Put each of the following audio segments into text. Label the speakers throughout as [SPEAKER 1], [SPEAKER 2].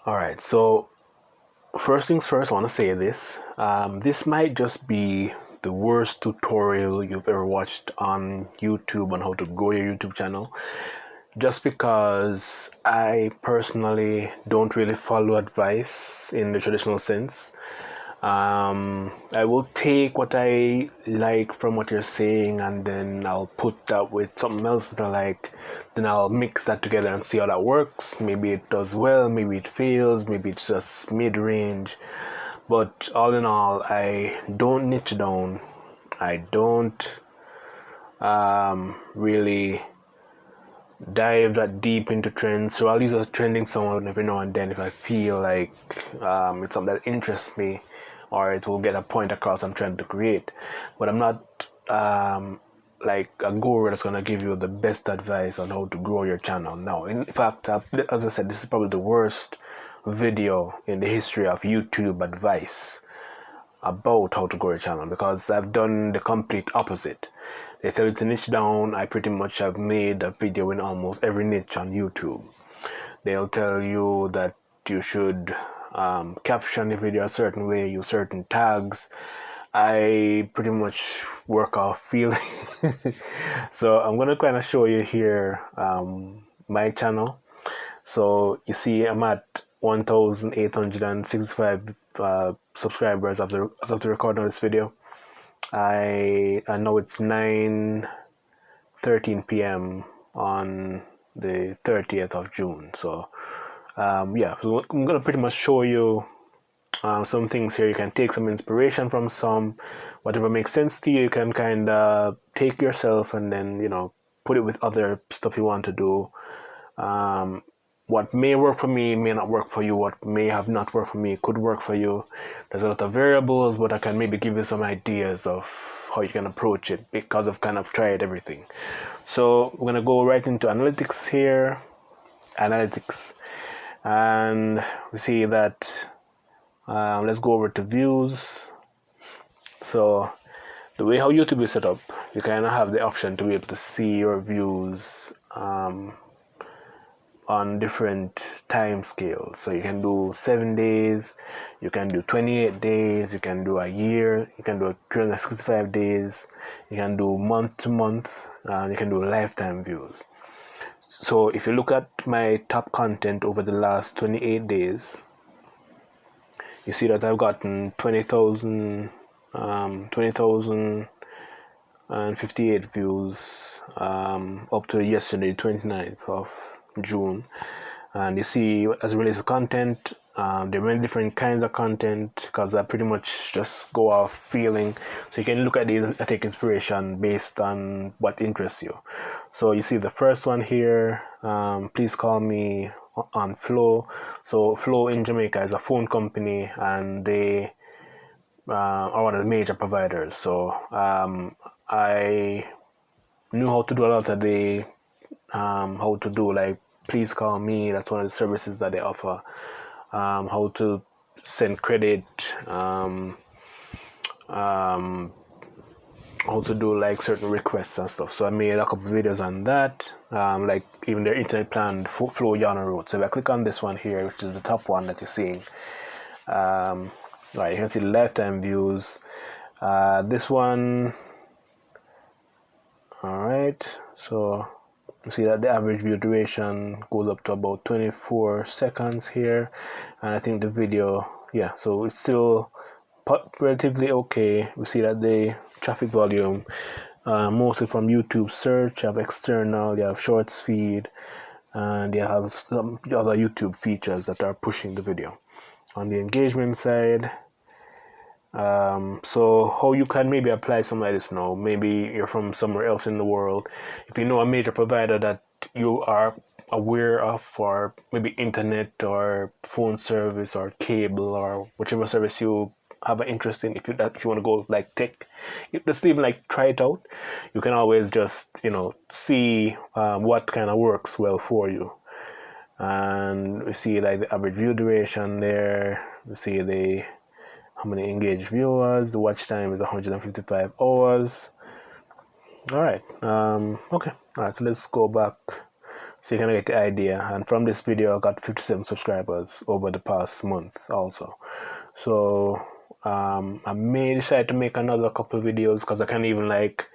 [SPEAKER 1] All right, so first things first, I want to say this. This might just be the worst tutorial you've ever watched on YouTube on how to grow your YouTube channel. Just because I personally don't really follow advice in the traditional sense. I will take what I like from what you're saying, and then I'll put that with something else that I like. Then I'll mix that together and see how that works. Maybe it does well, maybe it fails, maybe it's just mid-range. But all in all, I don't niche down. I don't really dive that deep into trends. So I'll use a trending song every now and then if I feel like it's something that interests me, or it will get a point across I'm trying to create. But I'm not like a guru that's gonna give you the best advice on how to grow your channel. No, in fact, as I said, this is probably the worst video in the history of YouTube advice about how to grow your channel, because I've done the complete opposite. They tell you to niche down. I pretty much have made a video in almost every niche on YouTube. They'll tell you that you should caption the video a certain way, use certain tags. I pretty much work off feeling. So I'm going to kind of show you here my channel. So you see I'm at 1,865 subscribers as of the recording of this video. I know it's 9:13 p.m. on the 30th of June. So yeah, so I'm gonna pretty much show you some things here. You can take some inspiration from some, whatever makes sense to you. You can kind of take yourself and then put it with other stuff you want to do. What may work for me may not work for you. What may have not worked for me could work for you. There's a lot of variables, but I can maybe give you some ideas of how you can approach it, because I've kind of tried everything. So we're gonna go right into analytics here, analytics, and we see that let's go over to views. So the way how YouTube is set up, you kind of have the option to be able to see your views on different time scales. So you can do 7 days, you can do 28 days, you can do a year, you can do 365 days, you can do month to month, you can do lifetime views. So if you look at my top content over the last 28 days, you see that I've gotten 20,058 views up to yesterday, 29th of June. And you see, as it relates to content, there are many different kinds of content, because I pretty much just go off feeling. So you can look at these and take inspiration based on what interests you. So you see the first one here, please call me on Flow. So Flow in Jamaica is a phone company, and they are one of the major providers. So I knew how to do a lot of the how to do like please call me. That's one of the services that they offer. How to send credit, how to do like certain requests and stuff. So I made a couple of videos on that, like even their internet plan, Flow Yana Road. So if I click on this one here, which is the top one that you're seeing, right, you can see the lifetime views. This one, all right, so you see that the average view duration goes up to about 24 seconds here, and I think the video, yeah, so it's still relatively okay. We see that the traffic volume, mostly from YouTube search, you have external, you have shorts feed, and you have some other YouTube features that are pushing the video. On the engagement side, so how you can maybe apply something like this now, maybe you're from somewhere else in the world. If you know a major provider that you are aware of, or maybe internet or phone service or cable or whichever service you have an interest in, if you want to go like tech, just even like try it out. You can always just see what kind of works well for you. And we see like the average view duration there. We see the how many engaged viewers. The watch time is 155 hours. All right. Okay. All right. So let's go back So you can get the idea. And from this video, I got 57 subscribers over the past month also. So I may decide to make another couple of videos, because I can even like,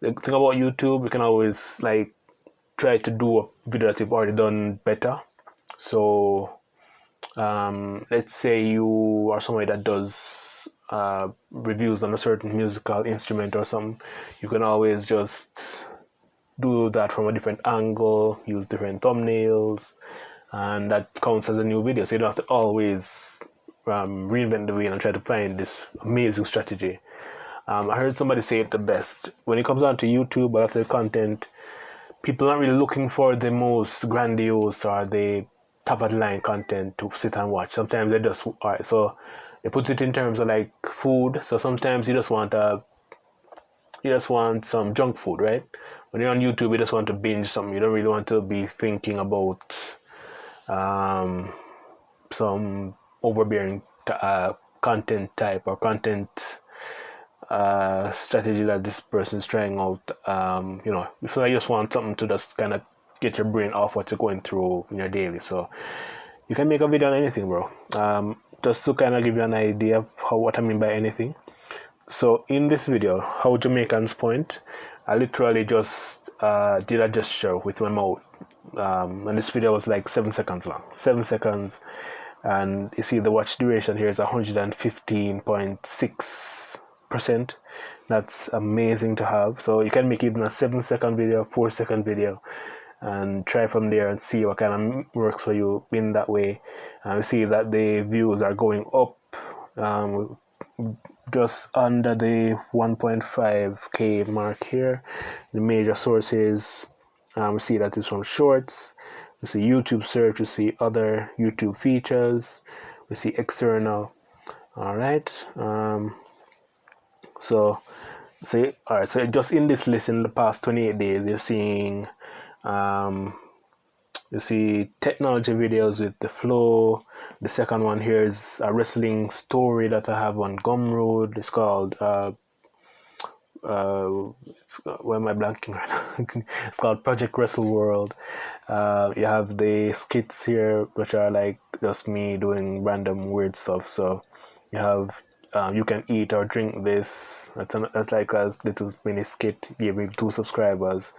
[SPEAKER 1] the thing about YouTube, you can always like try to do a video that you've already done better. So let's say you are somebody that does reviews on a certain musical instrument or something, you can always just do that from a different angle, use different thumbnails, and that counts as a new video. So you don't have to always reinvent the wheel and try to find this amazing strategy. I heard somebody say it the best. When it comes down to YouTube, after the content, people aren't really looking for the most grandiose or the top of the line content to sit and watch. Sometimes they just, all right, so they put it in terms of like food. So sometimes you just want some junk food, right? When you're on YouTube, you just want to binge something. You don't really want to be thinking about some overbearing content type or content strategy that this person is trying out. You know, if I just want something to just kind of get your brain off what you're going through in your daily. So you can make a video on anything, bro. Just to kind of give you an idea of what I mean by anything. So in this video, how Jamaicans point, I literally just did a gesture with my mouth. And this video was like 7 seconds long. 7 seconds. And you see the watch duration here is 115.6%. That's amazing to have. So you can make even a 7-second video, 4-second video, and try from there and see what kind of works for you in that way. And we see that the views are going up, just under the 1.5k mark here. The major sources, we see that is from shorts. We see YouTube search, we see other YouTube features, we see external. All right. So just in this list in the past 28 days, you're seeing you see technology videos with the flow. The second one here is a wrestling story that I have on Gumroad. It's called where am I blanking right now? It's called Project Wrestle World. You have the skits here, which are like just me doing random weird stuff. So you have you can eat or drink this. That's like a little mini skit. Gave me 2 subscribers.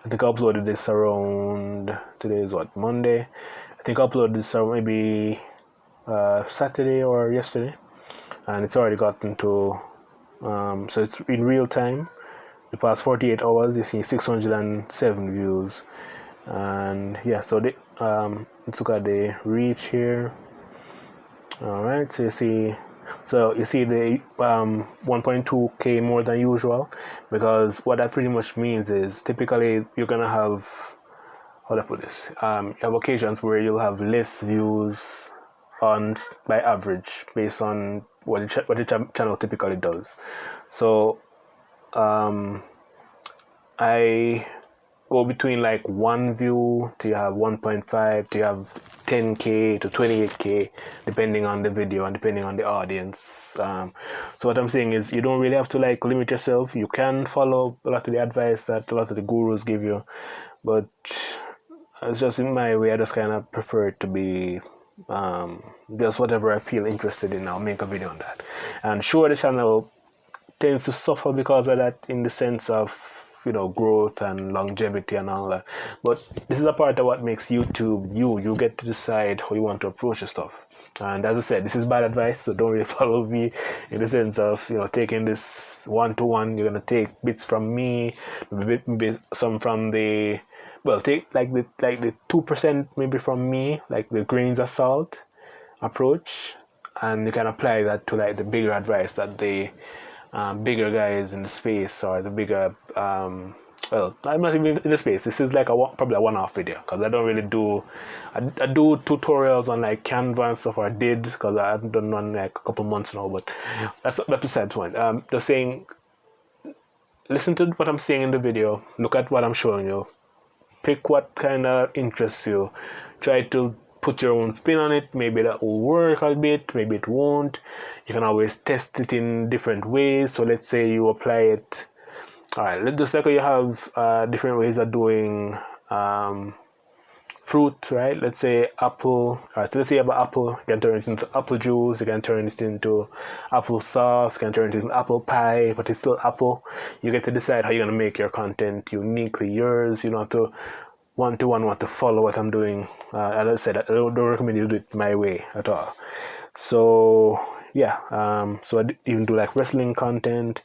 [SPEAKER 1] I think I uploaded this around, today is what, Monday? I think I uploaded this around maybe Saturday or yesterday, and it's already gotten to so it's in real time. The past 48 hours, you see 607 views, and yeah. So let's look at the reach here. All right, so you see the 1.2k more than usual, because what that pretty much means is typically you're gonna have, how do I put this? You have occasions where you'll have less views by average based on what the channel typically does. So I go between like 1 view to you have 1.5 to you have 10k to 28k, depending on the video and depending on the audience. So what I'm saying is, you don't really have to like limit yourself. You can follow a lot of the advice that a lot of the gurus give you, but it's just in my way. I just kind of prefer it to be just whatever I feel interested in. I'll make a video on that. And sure, the channel tends to suffer because of that, in the sense of, you know, growth and longevity and all that. But this is a part of what makes YouTube you get to decide how you want to approach your stuff. And as I said, this is bad advice, so don't really follow me in the sense of, you know, taking this one-to-one. You're gonna take bits from me, maybe some from the, well, take like the 2% maybe from me, like the grains of salt approach, and you can apply that to like the bigger advice that the bigger guys in the space, or the bigger well, I'm not even in the space. This is like probably a one-off video, because I don't really do I do tutorials on like Canva and stuff, or I did, because I haven't done one like a couple months now. But that's beside the point. Just saying, listen to what I'm saying in the video, look at what I'm showing you, pick what kind of interests you, try to put your own spin on it. Maybe that will work a bit, maybe it won't. You can always test it in different ways. So let's say you apply it, all right, let's just like you have different ways of doing fruit, right? Let's say apple. All right, so let's say you have an apple. You can turn it into apple juice. You can turn it into apple sauce. You can turn it into apple pie, but it's still apple. You get to decide how you're gonna make your content uniquely yours. You don't have to want to follow what I'm doing. As I said, I don't recommend you do it my way at all. So yeah, so I even do like wrestling content,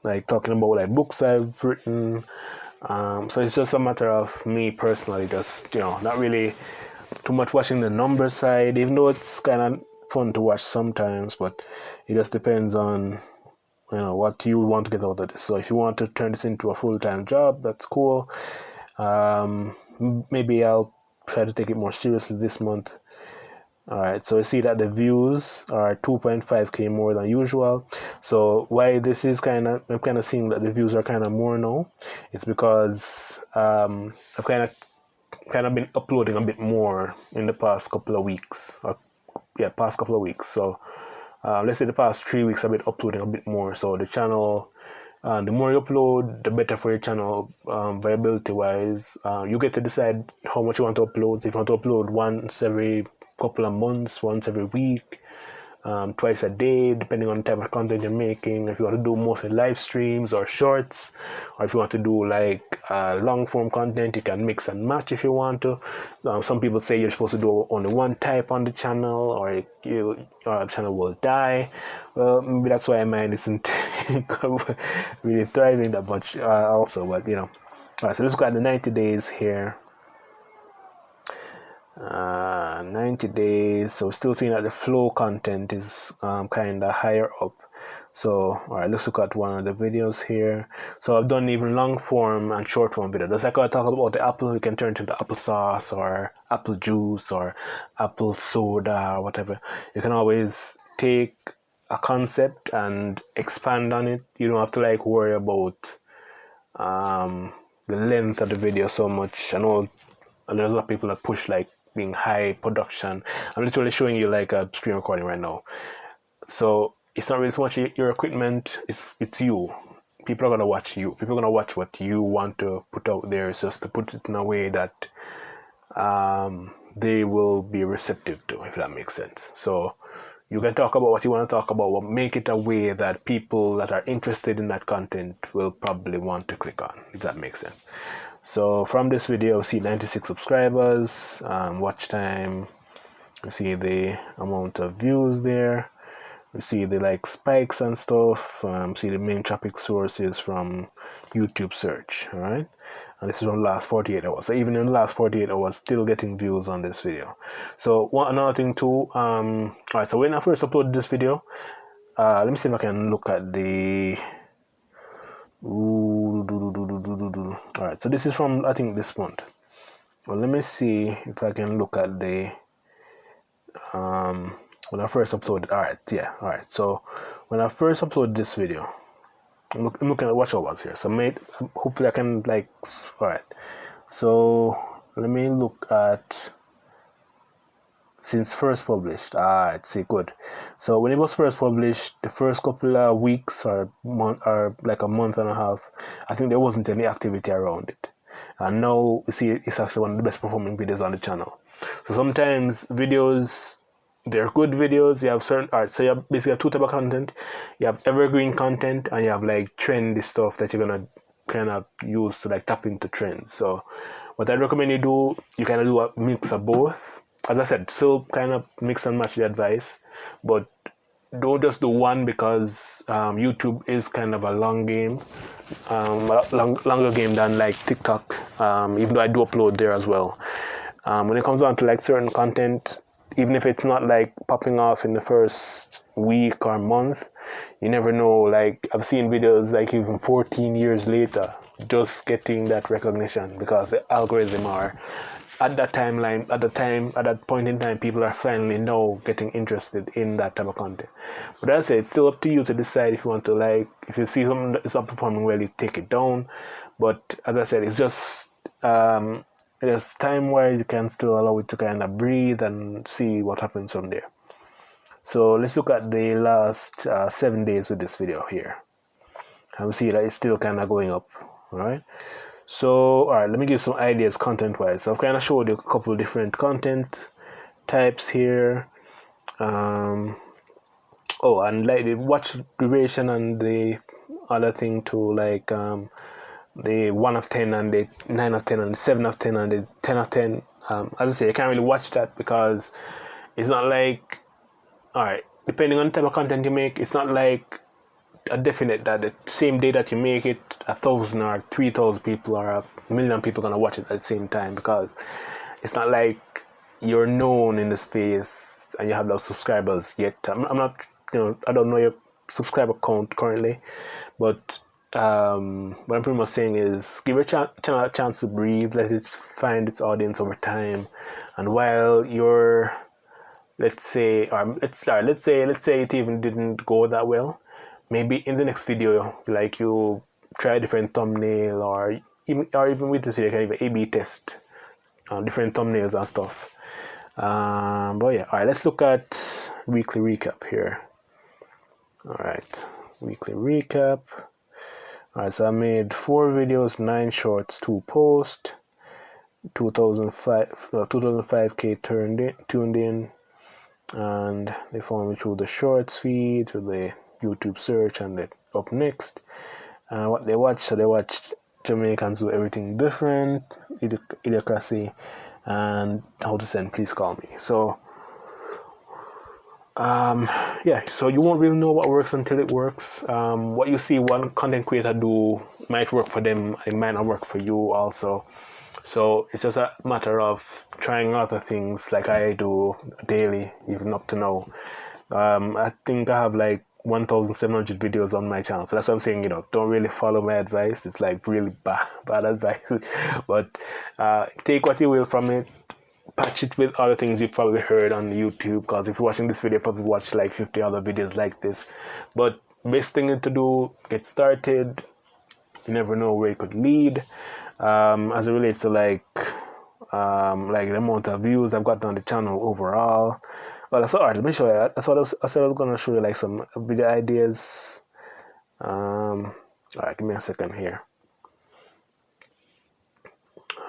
[SPEAKER 1] like talking about like books I've written. So it's just a matter of me personally, just not really too much watching the number side, even though it's kind of fun to watch sometimes, but it just depends on what you want to get out of this. So if you want to turn this into a full-time job, that's cool. Maybe I'll try to take it more seriously this month. All right, so I see that the views are 2.5k more than usual. So why this is I'm kind of seeing that the views are kind of more now. It's because I've kind of been uploading a bit more in the past couple of weeks. Past couple of weeks. So let's say the past 3 weeks I've been uploading a bit more. So the channel, the more you upload, the better for your channel, viability wise. You get to decide how much you want to upload. If you want to upload once every couple of months, once every week, twice a day, depending on the type of content you're making. If you want to do mostly live streams or shorts, or if you want to do like long form content, you can mix and match if you want to. Some people say you're supposed to do only one type on the channel, or your channel will die. Well, maybe that's why mine isn't really thriving that much also, but All right, so let's look at the 90 days here. 90 days, so still seeing that the flow content is kind of higher up. So all right, let's look at one of the videos here. So I've done even long form and short form video. Just like I talk about the apple, you can turn it into applesauce or apple juice or apple soda or whatever. You can always take a concept and expand on it. You don't have to like worry about the length of the video so much. I know there's a lot of people that push like being high production. I'm literally showing you like a screen recording right now. So it's not really so much your equipment, it's you. People are gonna watch you. People are gonna watch what you want to put out there. It's just to put it in a way that they will be receptive to, if that makes sense. So you can talk about what you want to talk about, but make it a way that people that are interested in that content will probably want to click on, if that makes sense. So from this video, see 96 subscribers, watch time, you see the amount of views there, you see the like spikes and stuff, see the main traffic sources from YouTube search, all right? And this is from the last 48 hours. So even in the last 48 hours, still getting views on this video. So another thing too, all right, so when I first uploaded this video, let me see if I can look at the Alright, so this is from I think this month. Well, let me see if I can look at the when I first uploaded. Alright, so when I first uploaded this video, I'm looking at watch hours here. So hopefully I can like alright. So let me look at since first published. Alright, see, good. So when it was first published, the first couple of weeks or like a month and a half, I think there wasn't any activity around it. And now you see it's actually one of the best performing videos on the channel. So sometimes videos, they're good videos. You have certain art. So you have basically two types of content. You have evergreen content and you have like trendy stuff that you're gonna kind of use to like tap into trends. So what I recommend you do, you kind of do a mix of both. As I said, still kind of mix and match the advice, but don't just do one, because YouTube is kind of a long game, longer game than like TikTok, even though I do upload there as well. When it comes down to like certain content, even if it's not like popping off in the first week or month, you never know. Like I've seen videos like even 14 years later just getting that recognition because the algorithm are at that point in time, people are finally now getting interested in that type of content. But as I say, it's still up to you to decide if you want to like, if you see something that is not performing well, you take it down. But as I said, it's just time wise, you can still allow it to kind of breathe and see what happens from there. So let's look at the last 7 days with this video here. And we see that it's still kind of going up, all right? So, all right, let me give some ideas content-wise. So I've kind of showed you a couple of different content types here. Oh, and like the watch duration and the other thing too, like the 1 of 10 and the 9 of 10 and the 7 of 10 and the 10 of 10. As I say, you can't really watch that because it's not like, all right, depending on the type of content you make, it's not like a definite that the same day that you make it, 1,000 or 3,000 people or 1,000,000 people gonna watch it at the same time, because it's not like you're known in the space and you have those subscribers yet. I'm not, I don't know your subscriber count currently, but what I'm pretty much saying is give your channel a chance to breathe, let it find its audience over time, and while you're, let's say it even didn't go that well, maybe in the next video, like you try a different thumbnail, or even with this video, you can even A/B test different thumbnails and stuff. But yeah, all right, let's look at weekly recap here. All right, weekly recap. All right, so I made 4 videos, 9 shorts, 2 posts, 2005k tuned in, and they found me through the shorts feed, through the YouTube search, and the up next. And what they watched, so they watched Jamaicans do everything different, idiocracy, and how to send please call me. So yeah, so you won't really know what works until it works. What you see one content creator do might work for them, it might not work for you also. So it's just a matter of trying other things like I do daily, even up to now. I think I have like 1,700 videos on my channel. So that's what I'm saying, don't really follow my advice. It's like really bad advice. But take what you will from it. Patch it with other things you've probably heard on YouTube, because if you're watching this video, you probably watch like 50 other videos like this. But best thing to do, get started. You never know where it could lead. As it relates to like the amount of views I've got on the channel overall. Well, that's all right. Let me show you. That's what I said I was gonna show you, like some video ideas. All right, give me a second here.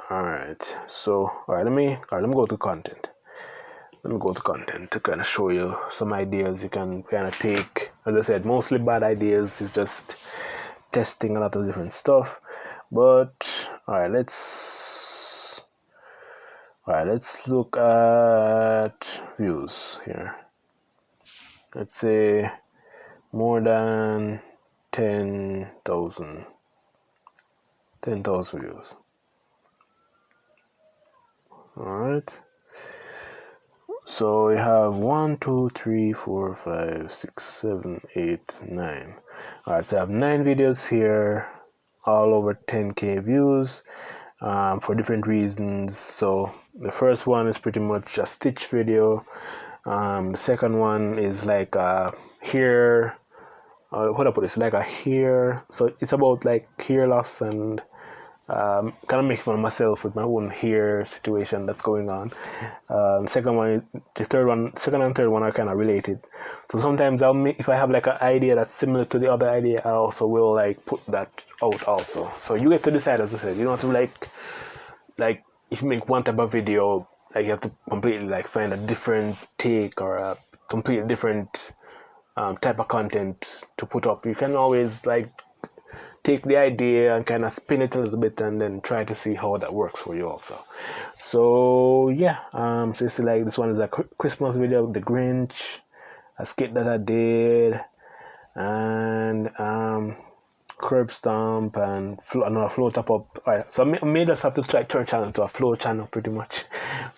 [SPEAKER 1] All right. So, let me go to content. Let me go to content to kind of show you some ideas you can kind of take. As I said, mostly bad ideas. It's just testing a lot of different stuff. But all right, let's look at views here. Let's say more than 10,000 views. All right. So we have 1, 2, 3, 4, 5, 6, 7, 8, 9. All right, so I have 9 videos here, all over 10k views, for different reasons. So the first one is pretty much a stitch video. The second one is like a hair. What I put it? It's like a hair. So it's about like hair loss and kind of making fun of myself with my own hair situation that's going on. Second and third one are kind of related. So sometimes if I have like an idea that's similar to the other idea, I also will like put that out also. So you get to decide, as I said. You don't have to like if you make one type of video, like you have to completely like find a different take or a completely different type of content to put up. You can always like take the idea and kind of spin it a little bit and then try to see how that works for you also. So yeah, so you see, like this one is a Christmas video, the Grinch, a skit that I did, and curb stomp and flow top up. All right, so I may just have to try turn channel to a flow channel pretty much.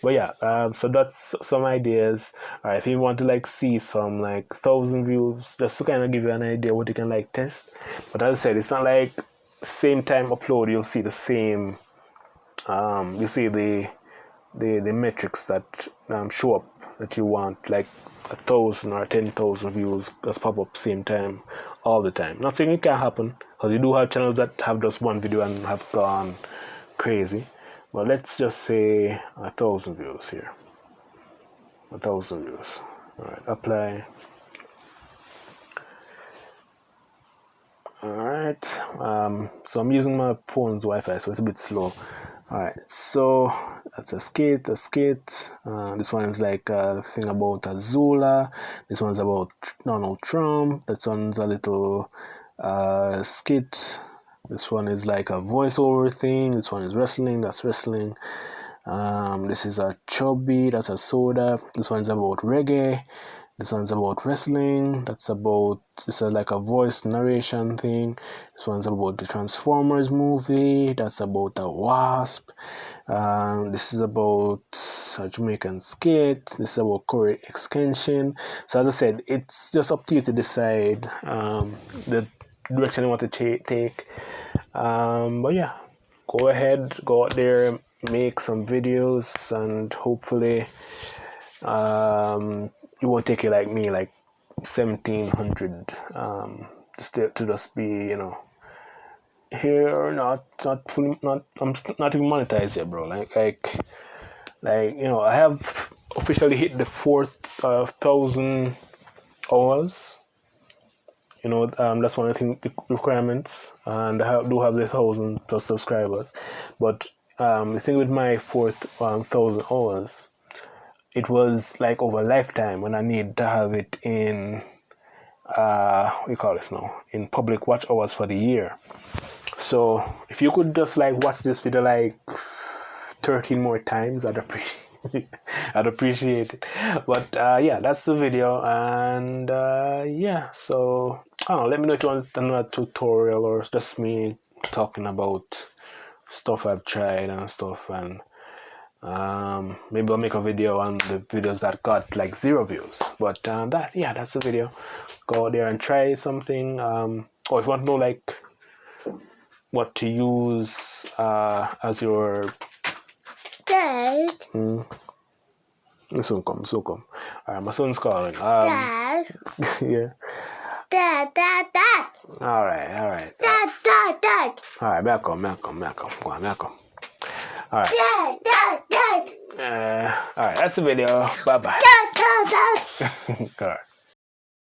[SPEAKER 1] But yeah, so that's some ideas. All right, if you want to like see some like 1,000 views, just to kind of give you an idea what you can like test. But as I said, it's not like same time upload you'll see the same. You see the metrics that show up that you want, like 1,000 or 10,000 views just pop up same time all the time. Not saying it can't happen, because you do have channels that have just one video and have gone crazy. But let's just say 1,000 views here. 1,000 views. All right, apply. Alright, so I'm using my phone's Wi-Fi, so it's a bit slow. Alright, so that's a skit. This one is like a thing about Azula. This one's about Donald Trump. That one's a little skit. This one is like a voiceover thing. This one is wrestling. That's wrestling. This is a chubby. That's a soda. This one's about reggae. This one's about wrestling. This is like a voice narration thing. This one's about the Transformers movie. That's about a wasp. This is about a Jamaican skit. This is about Korean extension. So as I said, it's just up to you to decide the direction you want to take. But yeah, go ahead, go out there, make some videos, and hopefully it won't take you like me, like 1700 to just be, here, not fully, I'm not even monetized yet, bro. Like I have officially hit the 4,000 hours. That's one of the requirements, and I do have the 1,000+ subscribers. But the thing with my 4,000 hours, it was like over a lifetime, when I need to have it in we call this now, in public watch hours for the year. So if you could just like watch this video like 13 more times, I'd appreciate it. But yeah, that's the video. And yeah, so I don't know, let me know if you want another tutorial or just me talking about stuff I've tried and stuff. And maybe I'll make a video on the videos that got like 0 views. But that's the video. Go out there and try something. Or if you want to know like what to use as your
[SPEAKER 2] Dad.
[SPEAKER 1] Soon come. Alright, my son's calling.
[SPEAKER 2] Dad.
[SPEAKER 1] Yeah.
[SPEAKER 2] Dad.
[SPEAKER 1] Alright.
[SPEAKER 2] Dad.
[SPEAKER 1] Alright, back on. Go on, back on. Alright.
[SPEAKER 2] Dad.
[SPEAKER 1] Alright, that's the video. Bye bye.
[SPEAKER 2] Dad.
[SPEAKER 1] Alright.